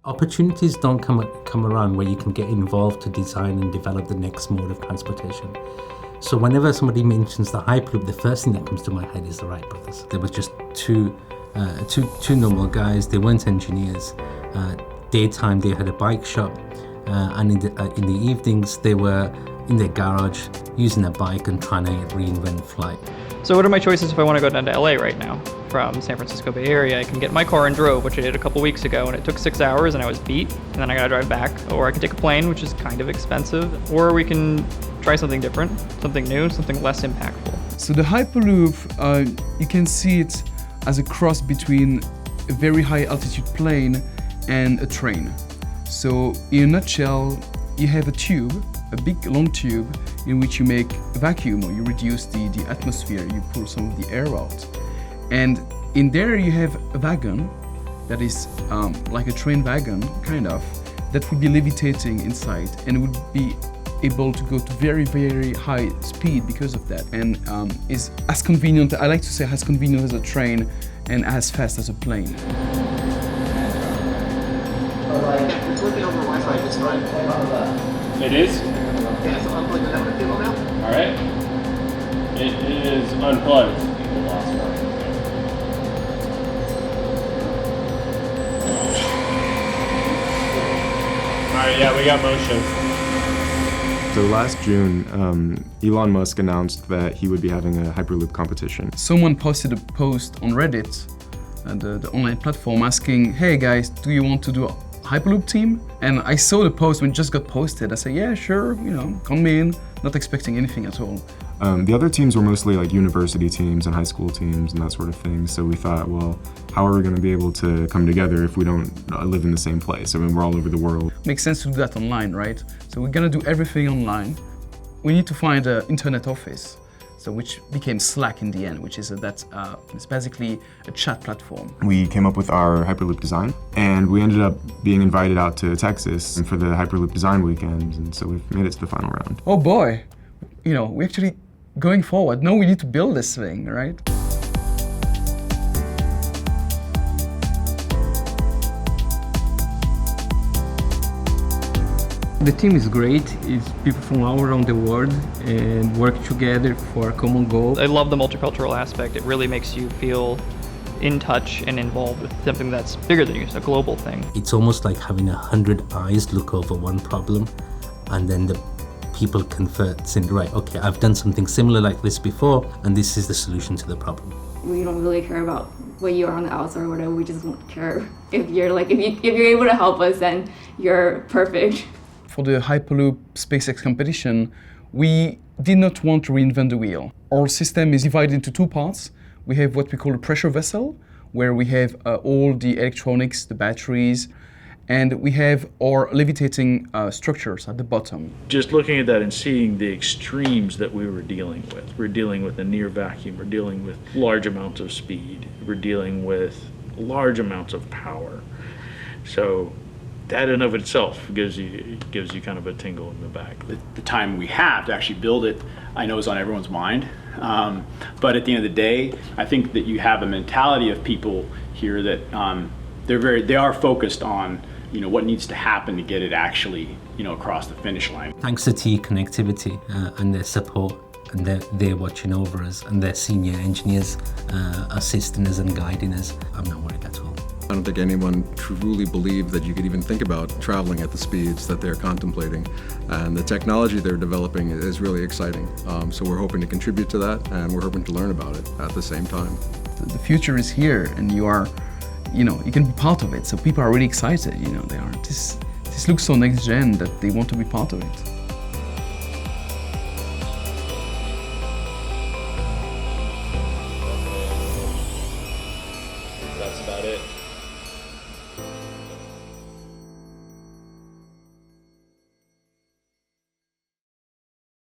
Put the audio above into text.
Opportunities don't come around where you can get involved to design and develop the next mode of transportation. So whenever somebody mentions the Hyperloop, the first thing that comes to my head is the Wright brothers. There was just two normal guys. They weren't engineers. Daytime they had a bike shop, and in the evenings they were in their garage using a bike and trying to reinvent flight. So what are my choices if I want to go down to LA right now? From San Francisco Bay Area, I can get in my car and drove, which I did a couple weeks ago, and it took 6 hours and I was beat, and then I gotta drive back. Or I can take a plane, which is kind of expensive, or we can try something different, something new, something less impactful. So the Hyperloop, you can see it as a cross between a very high altitude plane and a train. So in a nutshell, you have a tube, a big long tube, in which you make a vacuum, or you reduce the atmosphere, you pull some of the air out. And in there you have a wagon that is like a train wagon, kind of, that would be levitating inside and would be able to go to very, very high speed because of that, and is as convenient, I like to say, as convenient as a train and as fast as a plane. It is? Yeah, so unplug the network cable now. All right. It is unplugged. All right, yeah, we got motion. So last June, Elon Musk announced that he would be having a Hyperloop competition. Someone posted a post on Reddit, the online platform, asking, hey guys, do you want to do a Hyperloop team? And I saw the post when it just got posted. I said, yeah, sure, come in, not expecting anything at all. The other teams were mostly like university teams and high school teams and that sort of thing. So we thought, well, how are we going to be able to come together if we don't live in the same place? I mean, we're all over the world. Makes sense to do that online, right? So we're going to do everything online. We need to find an internet office, so which became Slack in the end, which is it's basically a chat platform. We came up with our Hyperloop design, and we ended up being invited out to Texas for the Hyperloop design weekend, and so we've made it to the final round. Oh boy, we're actually going forward. Now we need to build this thing, right? The team is great. It's people from all around the world and work together for a common goal. I love the multicultural aspect. It really makes you feel in touch and involved with something that's bigger than you, it's a global thing. It's almost like having 100 eyes look over one problem, and then the people convert saying, right, okay, I've done something similar like this before, and this is the solution to the problem. We don't really care about what you are on the outside or whatever. We just won't care if you're if you're able to help us, then you're perfect. For the Hyperloop SpaceX competition, we did not want to reinvent the wheel. Our system is divided into two parts. We have what we call a pressure vessel, where we have all the electronics, the batteries, and we have our levitating structures at the bottom. Just looking at that and seeing the extremes that we were dealing with. We're dealing with a near vacuum, we're dealing with large amounts of speed, we're dealing with large amounts of power. So that in of itself gives you kind of a tingle in the back. The time we have to actually build it, I know is on everyone's mind. But at the end of the day, I think that you have a mentality of people here that they are focused on what needs to happen to get it actually across the finish line. Thanks to T Connectivity and their support, and they're watching over us, and their senior engineers assisting us and guiding us, I'm not worried at all. I don't think anyone truly believed that you could even think about traveling at the speeds that they're contemplating. And the technology they're developing is really exciting. So we're hoping to contribute to that, and we're hoping to learn about it at the same time. The future is here, and you can be part of it. So people are really excited, this looks so next gen that they want to be part of it.